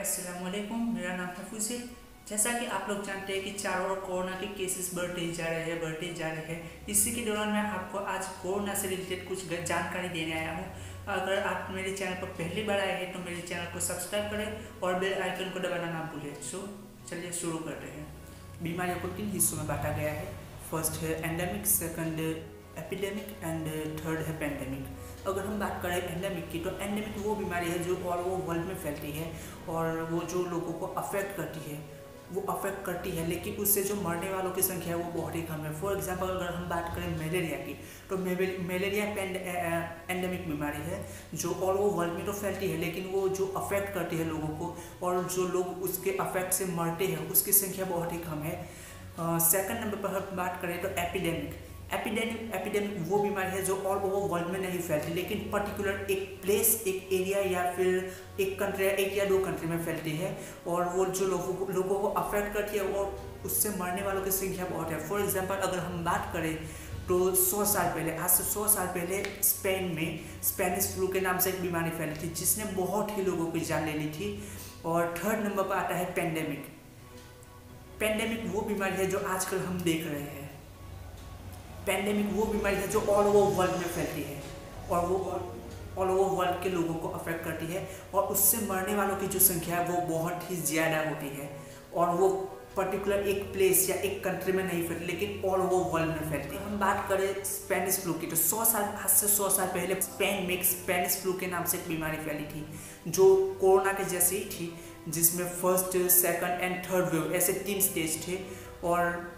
अस्सलाम वालेकुम। मेरा नाम है फुज़ी। जैसा कि आप लोग जानते हैं कि चारों ओर कोरोना के केसेस बढ़ते जा रहे हैं। इसी के दौरान मैं आपको आज कोरोना से रिलेटेड कुछ जानकारी देने आया हूँ। अगर आप मेरे चैनल पर पहली बार आए हैं तो मेरे चैनल को सब्सक्राइब करें और बेल आइकन को दबाना ना भूलें। चलिए शुरू करते हैं। बीमारियों को 3 हिस्सों में बांटा गया है। फर्स्ट है endemic, second epidemic and third है पेंडेमिक। अगर हम बात करें एंडेमिक की, तो एंडेमिक वो बीमारी है जो ऑल ओवर वर्ल्ड में फैलती है और वो जो लोगों को अफेक्ट करती है, लेकिन उससे जो मरने वालों की संख्या है वो बहुत ही कम है। फॉर एग्जांपल अगर हम बात करें मलेरिया की, तो मलेरिया एंडेमिक बीमारी है जो ऑल ओवर वर्ल्ड में तो फैलती है, लेकिन वो जो अफेक्ट करती है लोगों को और जो लोग उसके अफेक्ट से मरते हैं उसकी संख्या बहुत ही कम है। सेकंड नंबर पर हम बात करें तो एपिडेमिक वो बीमारी है जो ऑल ओवर वर्ल्ड में नहीं फैलती, लेकिन पर्टिकुलर एक प्लेस, एक एरिया या फिर एक कंट्री, एक या 2 कंट्री में फैलती है और वो जो लोगों को अफेक्ट करती है और उससे मरने वालों की संख्या बहुत है। फॉर एग्जांपल अगर हम बात करें तो 100 साल पहले, आज से 100 साल पहले स्पेन में स्पेनिश फ्लू के नाम से एक बीमारी फैली थी जिसने बहुत ही लोगों की जान ले ली थी। और थर्ड नंबर पर आता है पेंडेमिक। पेंडेमिक वो बीमारी है जो आजकल हम देख रहे हैं। पेंडेमिक वो बीमारी है जो ऑल ओवर वर्ल्ड में फैलती है और वो ऑल ओवर वर्ल्ड के लोगों को अफेक्ट करती है और उससे मरने वालों की जो संख्या है वो बहुत ही ज़्यादा होती है और वो पर्टिकुलर एक प्लेस या एक कंट्री में नहीं फैलती, लेकिन ऑल ओवर वर्ल्ड में फैलती है। हम बात करें स्पेनिश फ्लू की, तो आज से 100 साल पहले स्पेन में स्पेनिश फ्लू के नाम से एक बीमारी फैली थी जो कोरोना के जैसे ही थी, जिसमें first, second and third wave ऐसे 3 स्टेज थे। और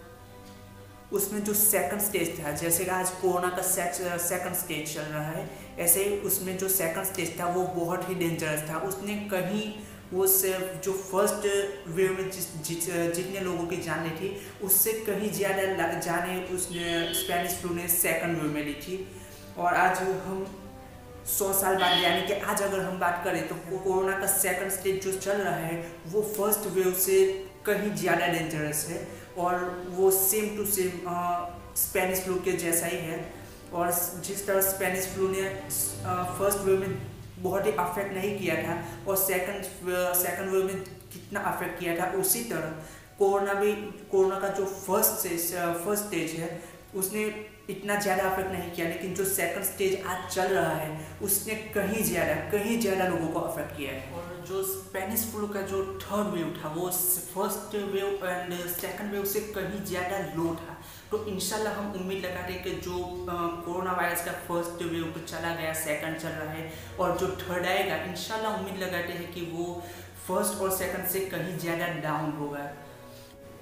उसमें जो सेकंड स्टेज था, जैसे कि आज कोरोना का सेकंड स्टेज चल रहा है, ऐसे ही उसमें जो सेकंड स्टेज था वो बहुत ही डेंजरस था। उसने कहीं वो सिर्फ जो फर्स्ट वेव में जितने लोगों की जान ली थी उससे कहीं ज़्यादा जाने उसने स्पेनिश फ्लू ने सेकंड वेव में ली थी। और आज हम 100 साल बाद, यानी कि आज अगर हम बात करें तो कोरोना का सेकंड स्टेज जो चल रहा है वो फर्स्ट वेव से कहीं ज़्यादा डेंजरस है और वो same to same Spanish flu के जैसा ही है। और जिस तरह स्पेनिश फ्लू ने फर्स्ट वेव में बहुत ही अफेक्ट नहीं किया था और सेकंड वेव में कितना अफेक्ट किया था, उसी तरह कोरोना का जो फर्स्ट स्टेज है उसने इतना ज़्यादा अफेक्ट नहीं किया, लेकिन जो सेकंड स्टेज आज चल रहा है उसने कहीं ज़्यादा लोगों को अफेक्ट किया है। और जो स्पेनिश फ्लू का जो थर्ड वेव था वो first wave and second wave से कहीं ज़्यादा लो था। तो इंशाल्लाह हम उम्मीद लगाते हैं कि जो कोरोना वायरस का फर्स्ट वेव तो चला गया, सेकंड चल रहा है और जो थर्ड आएगा, इंशाल्लाह उम्मीद लगाते हैं कि वो फर्स्ट और सेकंड से कहीं ज़्यादा डाउन होगा।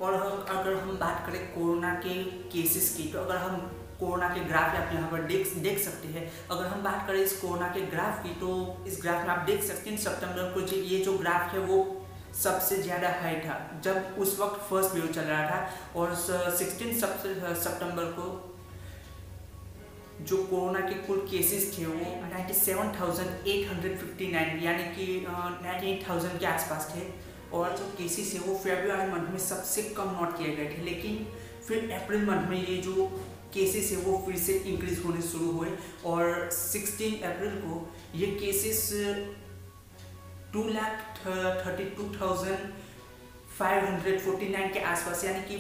और अगर हम बात करें कोरोना के केसेस की, तो अगर हम कोरोना के ग्राफ आप यहाँ पर देख सकते हैं। अगर हम बात करें इस कोरोना के ग्राफ की, तो इस ग्राफ में आप देख सकते हैं सितंबर को ये जो ग्राफ है वो सबसे ज़्यादा हाई था जब उस वक्त फर्स्ट वेव चल रहा था। और 16 सितंबर को जो कोरोना के कुल केसेस थे वो 97,859 यानी कि 98,000 के आसपास थे। और जो केसेस है वो फरवरी मंथ में सबसे कम नोट किए गए थे, लेकिन फिर अप्रैल मंथ में ये जो केसेस है वो फिर से इंक्रीज होने शुरू हुए और 16 अप्रैल को ये केसेस 2,32,549 के आसपास, यानी कि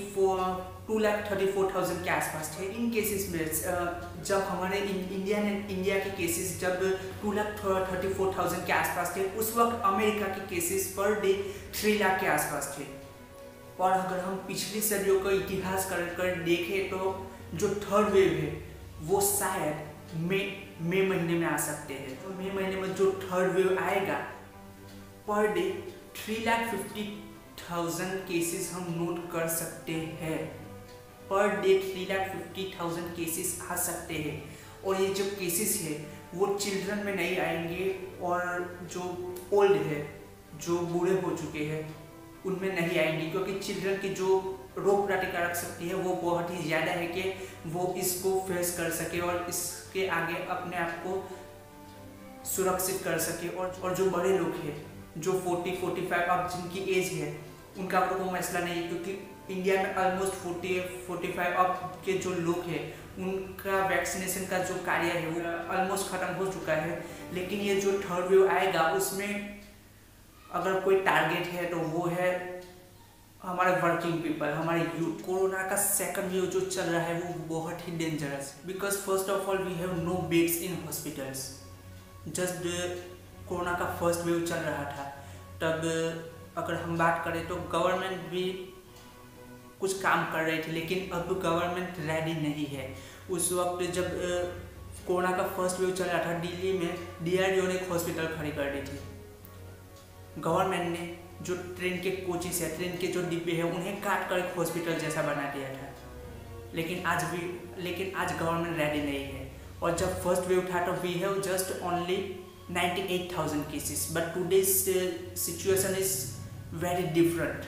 2,34,000 के आसपास थे। इन केसेस में जब हमारे इंडिया के केसेस जब 2,34,000 के आसपास थे, उस वक्त अमेरिका के केसेस पर डे 3 लाख के आसपास थे। और अगर हम पिछली सदियों का इतिहास कर देखें तो जो थर्ड वेव है वो शायद मई महीने में आ सकते हैं। तो मई महीने में जो थर्ड वेव आएगा, पर डे 3,50,000 केसेस हम नोट कर सकते हैं। पर डे 3,50,000 केसेस आ सकते हैं। और ये जो केसेस है वो चिल्ड्रन में नहीं आएंगे और जो ओल्ड है, जो बूढ़े हो चुके हैं, उनमें नहीं आएंगे, क्योंकि चिल्ड्रन की जो रोग प्रतिकारक शक्ति है वो बहुत ही ज़्यादा है कि वो इसको फेस कर सके और इसके आगे अपने आप को सुरक्षित कर सके। और जो बड़े लोग हैं, जो 40-45 अब जिनकी एज है, उनका कोई मसला नहीं है, क्योंकि इंडिया में ऑलमोस्ट 40-45 अब के जो लोग हैं उनका वैक्सीनेशन का जो कार्य है वो ऑलमोस्ट ख़त्म हो चुका है। लेकिन ये जो थर्ड वेव आएगा उसमें अगर कोई टारगेट है तो वो है हमारे वर्किंग पीपल, हमारे यूथ। कोरोना का सेकंड वेव जो चल रहा है वो बहुत ही डेंजरस है, because first of all we have no beds in hospitals. Just corona का फर्स्ट वेव चल रहा था तब अगर हम बात करें तो गवर्नमेंट भी कुछ काम कर रही थी, लेकिन अब गवर्नमेंट रेडी नहीं है। उस वक्त जब कोरोना का फर्स्ट वेव चल रहा था, दिल्ली में DRDO ने एक हॉस्पिटल खड़ी कर दी थी। गवर्नमेंट ने जो ट्रेन के कोचेस है, ट्रेन के जो डिब्बे हैं, उन्हें काट कर एक हॉस्पिटल जैसा बना दिया था। लेकिन आज गवर्नमेंट रेडी नहीं है। और जब फर्स्ट वेव था तो we have just only 98,000 cases, but today's situation is very different.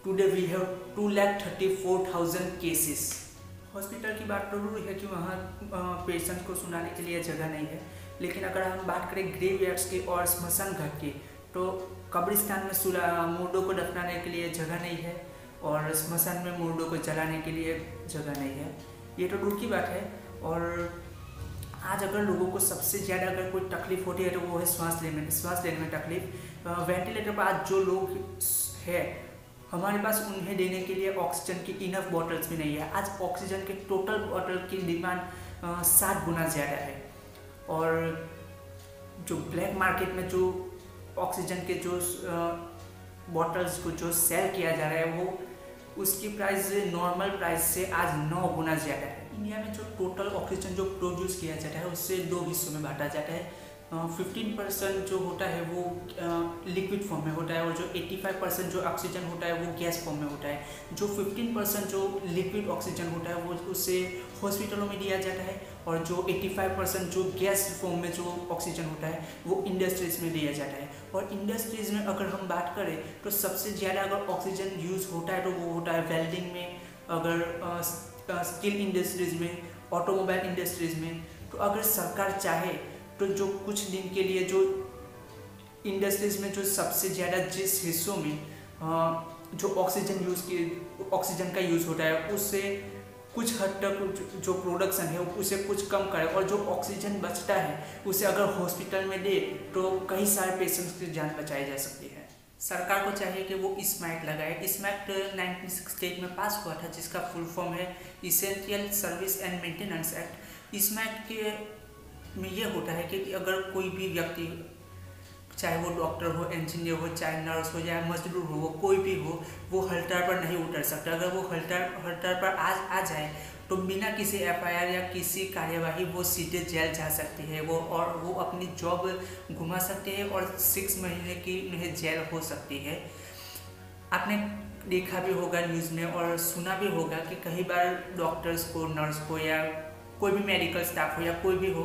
Today we have 2,34,000 cases. Hospital की बात जरूर है कि वहाँ पेशेंट को सुनाने के लिए जगह नहीं है, लेकिन अगर हम बात करें ग्रेवयार्ड्स की और स्मशान घाट की, तो कब्रिस्तान में मुर्दों को दफनाने के लिए जगह नहीं है और स्मशान में मुर्दों को जलाने के लिए जगह नहीं है। ये तो दूर की बात है। और आज अगर लोगों को सबसे ज़्यादा अगर कोई तकलीफ होती है तो वो है सांस लेने में तकलीफ। वेंटिलेटर पर आज जो लोग है, हमारे पास उन्हें देने के लिए ऑक्सीजन की इनफ बॉटल्स भी नहीं है। आज ऑक्सीजन के टोटल बॉटल की डिमांड 7 गुना ज़्यादा है। और जो ब्लैक मार्केट में जो ऑक्सीजन के जो बॉटल्स को जो सेल किया जा रहा है, वो उसकी प्राइस नॉर्मल प्राइस से आज 9 गुना ज़्यादा है। इंडिया में जो टोटल ऑक्सीजन जो प्रोड्यूस किया जाता है उससे 2 हिस्सों में बांटा जाता है। 15% जो होता है वो लिक्विड फॉर्म में होता है और जो 85% जो ऑक्सीजन होता है वो गैस फॉर्म में होता है। जो 15% जो लिक्विड ऑक्सीजन होता है वो उसे हॉस्पिटलों में दिया जाता है और जो 85% जो गैस फॉर्म में जो ऑक्सीजन होता है वो इंडस्ट्रीज़ में दिया जाता है। और इंडस्ट्रीज़ में अगर हम बात करें तो सबसे ज़्यादा अगर ऑक्सीजन यूज़ होता है तो वो होता है वेल्डिंग में, अगर स्टील इंडस्ट्रीज़ में, ऑटोमोबाइल इंडस्ट्रीज़ में। तो अगर सरकार चाहे तो जो कुछ दिन के लिए जो इंडस्ट्रीज़ में जो सबसे ज़्यादा जिस हिस्सों में जो ऑक्सीजन का यूज़ होता है उससे कुछ हद तक जो प्रोडक्शन है उसे कुछ कम करे और जो ऑक्सीजन बचता है उसे अगर हॉस्पिटल में दे तो कई सारे पेशेंट्स की जान बचाई जा सकती है। सरकार को चाहिए कि वो स्मैक लगाए। स्मैक 1968 में पास हुआ था, जिसका फुल फॉर्म है essential service and maintenance act. Smack के में ये होता है कि अगर कोई भी व्यक्ति, चाहे वो डॉक्टर हो, इंजीनियर हो, चाहे नर्स हो या मजदूर हो, वो कोई भी हो, वो हड़ताल पर नहीं उतर सकता। अगर वो हड़ताल पर आ जाए तो बिना किसी FIR या किसी कार्यवाही वो सीधे जेल जा सकती है वो अपनी जॉब घुमा सकती है और 6 महीने की उन्हें जेल हो सकती है। आपने देखा भी होगा न्यूज़ में और सुना भी होगा कि कई बार डॉक्टर्स को, नर्स को या कोई भी मेडिकल स्टाफ हो या कोई भी हो,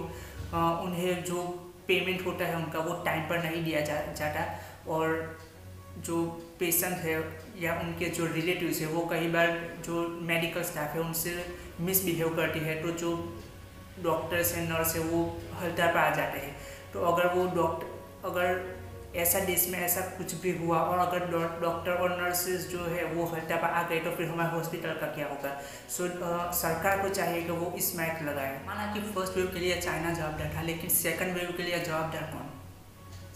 उन्हें जो पेमेंट होता है उनका वो टाइम पर नहीं दिया जाता और जो पेशेंट है या उनके जो रिलेटिव्स है वो कई बार जो मेडिकल स्टाफ है उनसे मिसबिहेव करती है। तो जो डॉक्टर्स हैं, नर्स है, वो हड़ताल पर आ जाते हैं। तो अगर ऐसा देश में ऐसा कुछ भी हुआ और अगर डॉक्टर और नर्सेज जो है वो हड़ताल पर आ गए तो फिर हमारे हॉस्पिटल का क्या होगा। सरकार को चाहिए कि वो स्मैक लगाए। माना कि फर्स्ट वेव के लिए चाइना जवाबदार था, लेकिन सेकंड वेव के लिए जवाबदार कौन?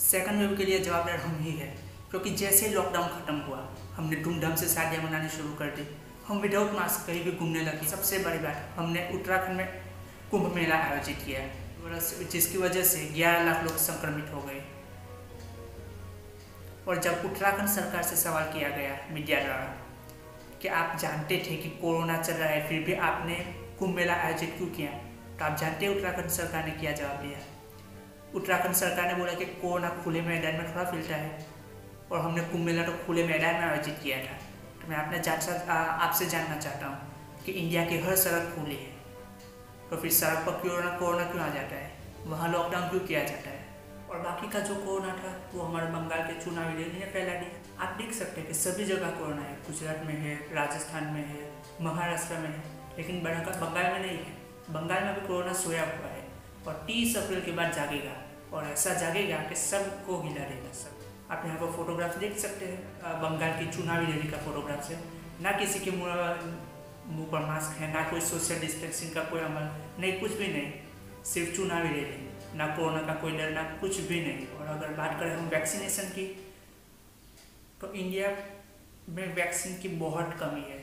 सेकंड वेव के लिए जवाबदार हम ही है, क्योंकि जैसे लॉकडाउन खत्म हुआ हमने धूमधाम से शादियाँ मनानी शुरू कर दी। हम विदाउट मास्क कहीं भी घूमने लगे। सबसे बड़ी बात, हमने उत्तराखंड में कुंभ मेला आयोजित किया है, जिसकी वजह से 11 लाख लोग संक्रमित हो गए। और जब उत्तराखंड सरकार से सवाल किया गया मीडिया द्वारा कि आप जानते थे कि कोरोना चल रहा है फिर भी आपने कुंभ मेला आयोजित क्यों किया, तो आप जानते हैं उत्तराखंड सरकार ने क्या जवाब दिया? उत्तराखंड सरकार ने बोला कि कोरोना खुले मैदान में थोड़ा फैलता है और हमने कुंभ मेला तो खुले मैदान में आयोजित किया था। तो मैं आपसे जानना चाहता हूँ कि इंडिया की हर सड़क खुली है, तो फिर सड़क पर कोरोना क्यों आ जाता है? वहाँ लॉकडाउन क्यों किया जाता है? और बाकी का जो कोरोना था वो हमारे बंगाल के चुनावी रैली ने फैला दिया। आप देख सकते हैं कि सभी जगह कोरोना है। गुजरात में है, राजस्थान में है, महाराष्ट्र में है, लेकिन बंगाल में नहीं है। बंगाल में भी कोरोना सोया हुआ है और 30 अप्रैल के बाद जागेगा और ऐसा जागेगा कि सबको हिला देगा। सब आप यहाँ पर फोटोग्राफ देख सकते हैं, बंगाल की चुनावी रैली का फोटोग्राफ है। ना किसी के मुँह पर मास्क है, ना कोई सोशल डिस्टेंसिंग का कोई अमल नहीं, कुछ भी नहीं, सिर्फ चुनावी रैली। ना कोरोना का कोई डर, ना कुछ भी नहीं। और अगर बात करें हम वैक्सीनेशन की, तो इंडिया में वैक्सीन की बहुत कमी है।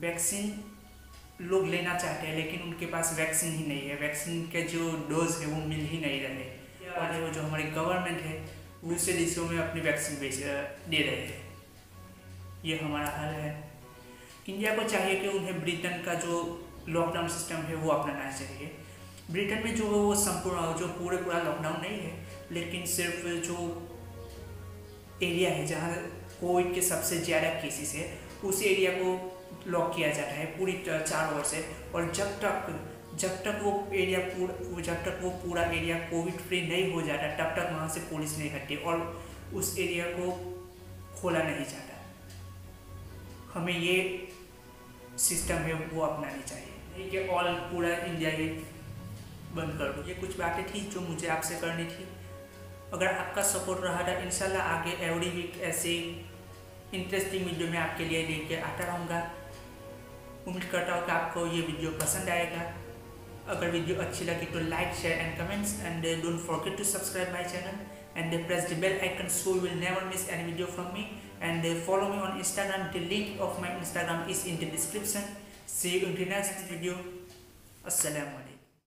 वैक्सीन लोग लेना चाहते हैं लेकिन उनके पास वैक्सीन ही नहीं है। वैक्सीन के जो डोज है वो मिल ही नहीं रहे और वो जो हमारी गवर्नमेंट है दूसरे देशों में अपनी वैक्सीन दे रहे हैं। ये हमारा हाल है। इंडिया को चाहिए कि उन्हें ब्रिटेन का जो लॉकडाउन सिस्टम है वो अपनाना चाहिए। ब्रिटेन में जो वो संपूर्ण जो पूरा लॉकडाउन नहीं है, लेकिन सिर्फ जो एरिया है जहाँ कोविड के सबसे ज़्यादा केसेस है उस एरिया को लॉक किया जाता है पूरी चारों ओर से। और जब तक वो पूरा एरिया कोविड फ्री नहीं हो जाता तब तक वहाँ से पुलिस नहीं हटती और उस एरिया को खोला नहीं जाता। हमें ये सिस्टम है वो अपनानी चाहिए कि ऑल पूरा इंडिया ही बंद कर दो। ये कुछ बातें थी जो मुझे आपसे करनी थी। अगर आपका सपोर्ट रहा था इंशाल्लाह आगे एवरी वीक ऐसे इंटरेस्टिंग वीडियो मैं आपके लिए लेके आता रहूँगा। उम्मीद करता हूँ कि आपको ये वीडियो पसंद आएगा। अगर वीडियो अच्छी लगी तो like, share and comments and don't forget to subscribe my channel and press the bell icon so you will never miss any video from me, and follow me on Instagram. The link of my Instagram is in the description. See you in the next video. Assalamualaikum.